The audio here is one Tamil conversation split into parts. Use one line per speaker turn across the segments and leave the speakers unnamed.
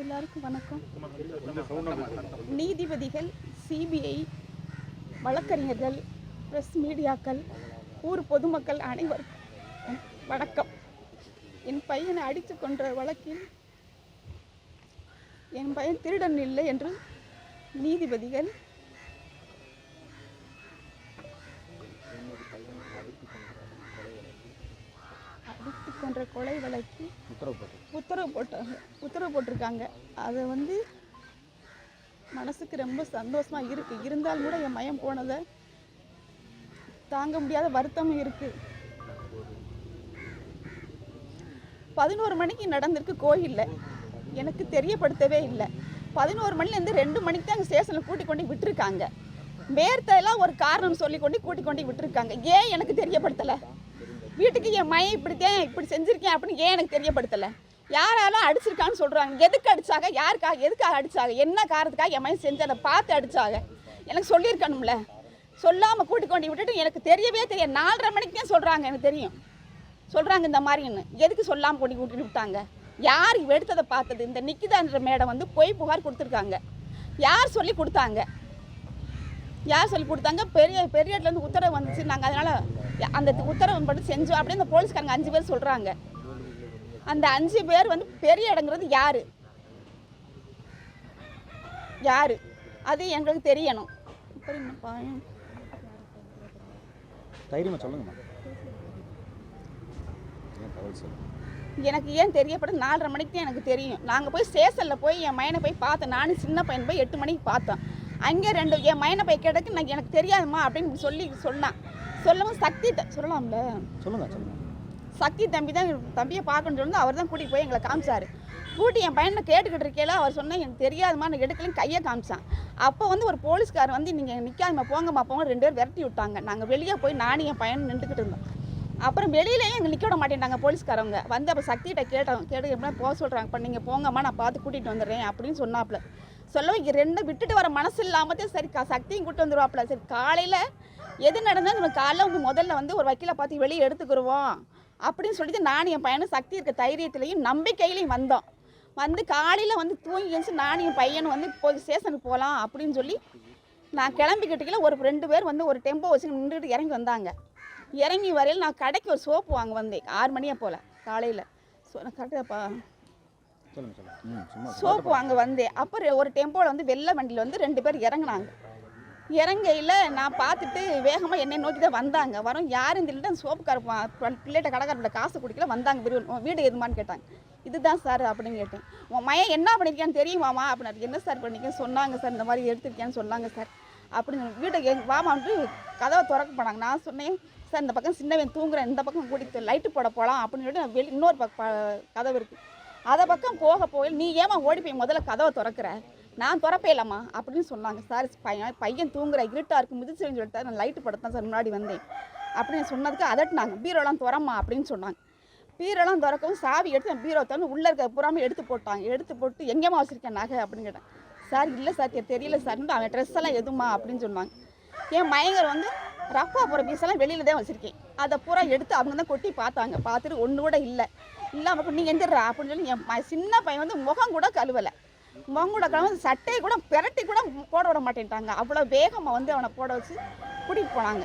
எல்லாருக்கும் வணக்கம். நீதிபதிகள், சிபிஐ, வழக்கறிஞர்கள், பிரஸ் மீடியாக்கள், ஊர் பொதுமக்கள் அனைவருக்கும் வணக்கம். என் பையனை அடித்து கொன்ற வழக்கில் என் பையன் திருடன் இல்லை என்று நீதிபதிகள் அடித்து கொன்ற கொலை வழக்கு உத்தரவு போட்டிருக்காங்க. அதை மனசுக்கு ரொம்ப சந்தோஷமாக இருக்குது. இருந்தாலும் கூட என் மயம் போனதை தாங்க முடியாத வருத்தமும் இருக்குது. 11 மணிக்கு நடந்திருக்கு கோயிலில். எனக்கு தெரியப்படுத்தவே இல்லை. 11 மணிலேருந்து 2 மணிக்கு தான் எங்கள் ஸ்டேஷனில் கூட்டி கொண்டு விட்டுருக்காங்க. வேர்த்தையெல்லாம் ஒரு காரணம் சொல்லி கூட்டி கொண்டு விட்டுருக்காங்க. ஏன் எனக்கு தெரியப்படுத்தலை? வீட்டுக்கு என் மயம் இப்படி செஞ்சுருக்கேன் அப்படின்னு ஏன் எனக்கு தெரியப்படுத்தலை? யாராலும் அடிச்சிருக்கான்னு சொல்கிறாங்க. எதுக்கு அடித்தாங்க? எதுக்காக அடித்தாங்க? என்ன காரணத்துக்காக என் மயம் செஞ்சு அதை பார்த்து அடித்தாங்க? எனக்கு சொல்லியிருக்கணும்ல. சொல்லாமல் கூட்டி கொண்டு விட்டுட்டு எனக்கு தெரியவே தெரியாது. 4:30 மணிக்கு தான் சொல்கிறாங்க. எனக்கு தெரியும் சொல்கிறாங்க இந்த மாதிரின்னு. எதுக்கு சொல்லாமல் கூட்டிட்டு விட்டாங்க? யார் எடுத்ததை பார்த்தது? இந்த நிக்கிதான்ற மேடம் பொய் புகார் கொடுத்துருக்காங்க. யார் சொல்லி கொடுத்தாங்க? பெரிய இடத்துலேருந்து உத்தரவு வந்துச்சு. நாங்கள் அதனால் அந்த உத்தரவு மட்டும் செஞ்சோம் அப்படின்னு இந்த போலீஸ்காரங்க 5 பேர் சொல்கிறாங்க. அந்த 5 பேர் பெரிய இடங்கிறது யார் அது எங்களுக்கு தெரியணும். எனக்கு ஏன் தெரியப்படும்? 4:30 மணிக்கு தான் எனக்கு தெரியும். நாங்கள் போய் ஸ்டேஷனில் போய் என் மயனை போய் பார்த்தேன். நானும் சின்ன பையன் போய் 8 மணிக்கு பார்த்தோம். அங்கே 2 என் மயனை போய் கேட்டதுக்கு எனக்கு தெரியாதுமா அப்படின்னு சொன்னான். சொல்லவும் சக்தி சொல்லலாம்ல, சொல்லுங்க. சக்தி தம்பியை பார்க்கணும்னு சொல்லி அவர் தான் கூட்டிகிட்டு போய் எங்களை காமிச்சார். கூட்டி என் பையனை கேட்டுக்கிட்டு இருக்கையில அவர் சொன்னேன் எனக்கு தெரியாதுமா, நான் எடுக்கலையும் கையை காமிச்சான். அப்போ ஒரு போலீஸ்கார் நீங்கள் நிற்காதம்மா போங்கம்மா போங்க 2 பேர் விரட்டி விட்டாங்க. நாங்கள் வெளியே போய் நானும் என் பையன் நின்றுக்கிட்டு இருந்தோம். அப்புறம் வெளியிலேயே எங்கள் நிற்க விட மாட்டேன்ட்டாங்க போலீஸ்காரவங்க. அப்போ சக்திகிட்ட கேட்டு எப்படின்னா போக சொல்கிறாங்க. இப்போ நீங்கள் போங்கம்மா நான் பார்த்து கூட்டிகிட்டு வந்துடுறேன் அப்படின்னு சொன்னாப்புல. சொல்லவும் இங்கே 2 விட்டுட்டு வர மனசு இல்லாமத்தே சரி சக்தியும் கூப்பிட்டு வந்துடுவாப்புல. சரி காலையில் எது நடந்தால் நம்ம காலைல முதல்ல ஒரு வக்கீலை பார்த்து வெளியே எடுத்துக்கிடுவோம் அப்படின்னு சொல்லிட்டு நானும் என் பையனும் சக்தி இருக்க தைரியத்துலையும் நம்பிக்கையிலையும் வந்தோம். காலையில் தூங்கி எழுந்து நானும் என் பையனும் போய் ஸ்டேஷனுக்கு போகலாம் அப்படின்னு சொல்லி நான் கிளம்பிக்கிட்டுக்கல ஒரு 2 பேர் ஒரு டெம்போ வச்சு நின்றுட்டு இறங்கி வந்தாங்க. இறங்கி வரையில் நான் கடைக்கு ஒரு சோப்பு வாங்க வந்தேன் 6 மணியை போல் காலையில். கரெக்டாப்பா சோப்பு வாங்க வந்தேன். அப்புறம் ஒரு டெம்போவில் வெள்ளை வண்டியில் 2 பேர் இறங்கினாங்க. இறங்கையில் நான் பார்த்துட்டு வேகமாக என்னை நோக்கி தான் வந்தாங்க. வரும் யாரும் தெரியல. அந்த சோப்புக்கார பிள்ளைகிட்ட கடைக்காரப்பிள்ள காசு குடிக்கல வந்தாங்க. வீடு எதுமான்னு கேட்டாங்க. இதுதான் சார் அப்படின்னு கேட்டேன். உன் மயன் என்ன பண்ணியிருக்கேன்னு தெரியுமாமா அப்படின்னாரு. என்ன சார் பண்ணியிருக்கேன்? சொன்னாங்க சார் இந்த மாதிரி எடுத்துருக்கேன்னு சொன்னாங்க சார் அப்படின்னு. வீட்டை வாமான்ட்டு கதவை திறக்க போனாங்க. நான் சொன்னேன் சார் இந்த பக்கம் சின்னவன் தூங்குறேன், இந்த பக்கம் கூட்டிட்டு லைட்டு போட போகலாம் அப்படின்னு சொல்லிட்டு இன்னொரு கதவு இருக்குது. அதை பக்கம் போய் நீ ஏமா ஓடி போய் முதல்ல கதவை திறக்கிற? நான் திறப்பே இல்லைம்மா அப்படின்னு சொன்னாங்க. சார் பையன் தூங்குற இருட்டாக இருக்குது மிதிச்சுன்னு சொல்லிட்டு நான் லைட்டு படத்தான் சார் முன்னாடி வந்தேன் அப்படின்னு சொன்னதுக்கு அதட்டுனாங்க. பீரோலாம் திறம்மா அப்படின்னு சொன்னாங்க. பீரோலாம் திறக்கவும் சாவி எடுத்து பீரோ திறந்து உள்ளே இருக்க புறாமல் எடுத்து போட்டாங்க. எடுத்து போட்டு எங்கேம்மா வச்சுருக்கேன் நகை அப்படின்னு கேட்டேன். சார் இல்லை சார் தெரியல சார்ன்னு அவன் ட்ரெஸ் எல்லாம் எதுமா அப்படின்னு சொன்னாங்க. என் மயங்கர் ரஃபா போகிற பீஸெல்லாம் வெளியில் தான் வச்சுருக்கேன். அதை பூரா எடுத்து அவங்க தான் கொட்டி பார்த்தாங்க. பார்த்துட்டு ஒன்று கூட இல்லாமல் நீங்கள் எந்திரா அப்படின்னு சொல்லி என் சின்ன பையன் முகம் கூட கழுவலை. முகம் கூட கழுவ சட்டையை கூட பிரட்டி கூட போட விட மாட்டேன்ட்டாங்க. அவ்வளோ வேகமாக அவனை போட வச்சு கூட்டிகிட்டு போனாங்க.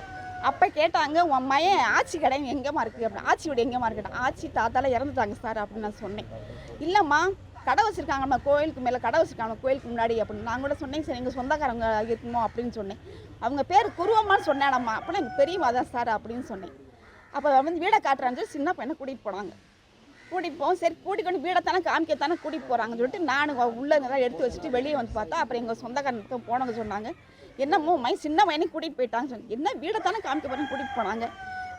அப்போ கேட்டாங்க உன் மயன் ஆச்சி கடை எங்கேம்மா இருக்குது அப்படின்னு. ஆச்சி வீடு எங்கேம்மா இருக்கட்டும். ஆச்சி தாத்தாலாம் இறந்துட்டாங்க சார் அப்படின்னு நான் சொன்னேன். இல்லைம்மா கடை வச்சுருக்காங்கம்மா கோயிலுக்கு மேலே கடை வச்சுருக்காங்க கோயிலுக்கு முன்னாடி அப்படின்னு நான் கூட சொன்னேன். சார் எங்கள் சொந்தக்காரங்க இருக்குமோ அப்படின்னு சொன்னேன். அவங்க பேர் குருவம்மான்னு சொன்னேனம்மா அப்படின்னா எங்கள் பெரியம்மா தான் சார் அப்படின்னு சொன்னேன். அப்போ வீடை காட்டுறான்னு சொல்லி சின்ன பையனை கூட்டிகிட்டு போனாங்க. கூட்டிகிட்டு போவோம். சரி கூட்டிகிட்டு கொண்டு வீடைத்தானே காமிக்கத்தானே கூட்டிகிட்டு போகிறாங்கன்னு சொல்லிட்டு நான் உள்ளே தான் எடுத்து வச்சுட்டு வெளியே பார்த்தா அப்புறம் எங்கள் சொந்தக்காரனுக்கு போனவங்க சொன்னாங்க என்னமோ சின்ன பையனையும் கூட்டிகிட்டு போயிட்டாங்க சொன்னேன். என்ன வீடைத்தானே காமிக்க போகிறேன்னு கூட்டிகிட்டு போனாங்க,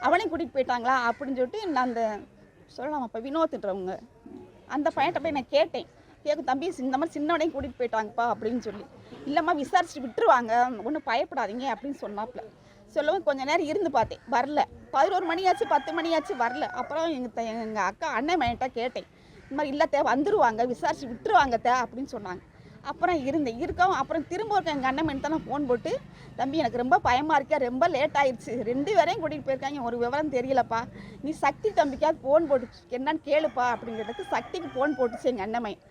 அவனையும் கூட்டிகிட்டு போயிட்டாங்களா அப்படின்னு சொல்லிட்டு நான் அந்த சொல்லலாமாப்பா வினோத்துன்றவங்க அந்த பையன்கிட்ட போய் நான் கேட்கும் தம்பி இந்த மாதிரி சின்னவனையும் கூட்டிகிட்டு போயிட்டாங்கப்பா அப்படின்னு சொல்லி. இல்லைம்மா விசாரிச்சுட்டு விட்டுருவாங்க ஒன்றும் பயப்படாதீங்க அப்படின்னு சொன்னாப்புல. சொல்லவும் கொஞ்சம் நேரம் இருந்து பார்த்தேன், வரல. 11 மணியாச்சு 10 மணியாச்சு வரல. அப்புறம் எங்கள் அக்கா அண்ணன் மையன்ட்ட கேட்டேன். இந்த மாதிரி இல்லைத்தே வந்துடுவாங்க விசாரிச்சு விட்டுருவாங்க அப்படின்னு சொன்னாங்க. அப்புறம் இருக்கவும் அப்புறம் திரும்ப எங்கள் அண்ணன் மையன் தான் ஃபோன் போட்டு தம்பி எனக்கு ரொம்ப பயமாக இருக்கா, ரொம்ப லேட் ஆயிடுச்சு, 2 பேரையும் கூட்டிகிட்டு போயிருக்காங்க, ஒரு விவரம் தெரியலப்பா, நீ சக்தி தம்பிக்காவது ஃபோன் போட்டு என்னன்னு கேளுப்பா அப்படிங்கிறதுக்கு சக்திக்கு ஃபோன் போட்டுச்சு எங்கள் அண்ணன் மையன்.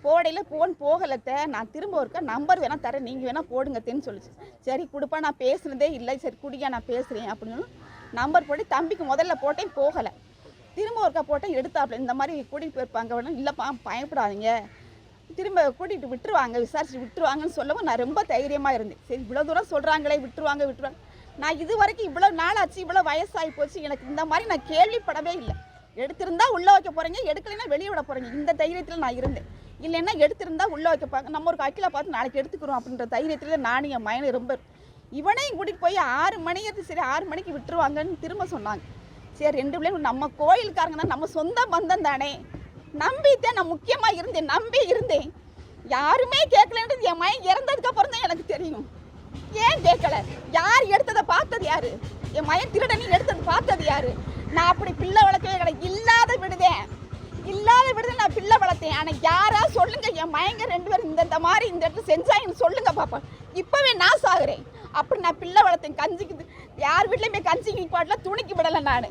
போடையில் ஃபோன் போகலத்த, நான் திரும்ப ஒருக்கா நம்பர் வேணால் தரேன், நீங்கள் வேணால் போடுங்கத்தேன்னு சொல்லிச்சு. சரி கொடுப்பா, நான் பேசுனதே இல்லை, சரி குடியா நான் பேசுகிறேன் அப்படின்னு நம்பர் போட்டு தம்பிக்கு முதல்ல போட்டேன், போகலை. திரும்ப ஒருக்கா போட்டேன், எடுத்தாப்புல இந்த மாதிரி கூட்டிகிட்டு போயிருப்பாங்க வேணும். இல்லைப்பா பயப்படாதீங்க, திரும்ப கூட்டிகிட்டு விட்டுருவாங்க, விசாரிச்சு விட்டுருவாங்கன்னு சொல்லவும் நான் ரொம்ப தைரியமாக இருந்தேன். சரி இவ்வளோ தூரம் சொல்கிறாங்களே, விட்டுருவாங்க. நான் இது வரைக்கும் இவ்வளோ நாள் ஆச்சு, இவ்வளோ வயசாகி போச்சு, எனக்கு இந்த மாதிரி நான் கேள்விப்படவே இல்லை. எடுத்திருந்தா உள்ளே வைக்க போகிறீங்க, எடுக்கலைன்னா வெளியே விட போகிறீங்க, இந்த தைரியத்தில் நான் இருந்தேன். இல்லைன்னா எடுத்திருந்தா உள்ளே வைக்கப்பாங்க, நம்ம ஒரு அக்கில பார்த்து நாளைக்கு எடுத்துக்கிறோம் அப்படின்ற தைரியத்தில் நானும் என் மயனை ரொம்ப. இவனையும் கூட்டிகிட்டு போய் 6 மணிக்கு, சரி 6 மணிக்கு விட்டுருவாங்கன்னு திரும்ப சொன்னாங்க. சரி 2 பிள்ளைங்க நம்ம கோயிலுக்காரங்க தான், நம்ம சொந்த பந்தம் தானே, நம்பித்தான் நான் முக்கியமாக இருந்தேன், நம்பி இருந்தேன். யாருமே கேட்கலன்றது என் மயன் இறந்ததுக்கு அப்புறம் தான் எனக்கு தெரியும். ஏன் கேட்கல? யார் எடுத்ததை பார்த்தது யாரு? என் மயன் திருடனி எடுத்தது பார்த்தது யாரு? நான் அப்படி பிள்ளை வளர்க்கவே கிடையாது, இல்லாத விடுதேன் நான் பிள்ளை வளர்த்தேன். ஆனால் யாரா சொல்லுங்க, என் மயங்க 2 பேரும் இந்த மாதிரி இந்த இடத்துல செஞ்சாங்கன்னு சொல்லுங்க பாப்பா. இப்போவே நான் சாகுறேன். அப்படி நான் பிள்ளை வளர்த்தேன், கஞ்சிக்கு யார் வீட்லையுமே கஞ்சிக்கு பாட்டில் துணிக்கு விடலை. நான்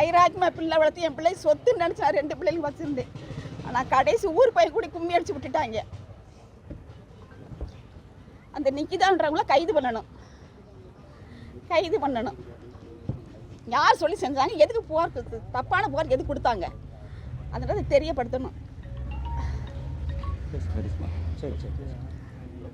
ஐராஜ்மா பிள்ளை வளர்த்து என் பிள்ளை சொத்துன்னு நினச்சா 2 பிள்ளைங்க வச்சுருந்தேன். ஆனால் கடைசி ஊர் போய் கூடி கும்மி அடிச்சு விட்டுட்டாங்க. அந்த நிக்கிதான்றவங்கள கைது பண்ணணும். யார் சொல்லி செஞ்சாங்க, எதுக்கு புகார், தப்பான புகார் எதுக்கு கொடுத்தாங்க, அதனால தெரியப்படுத்தணும்.
சரி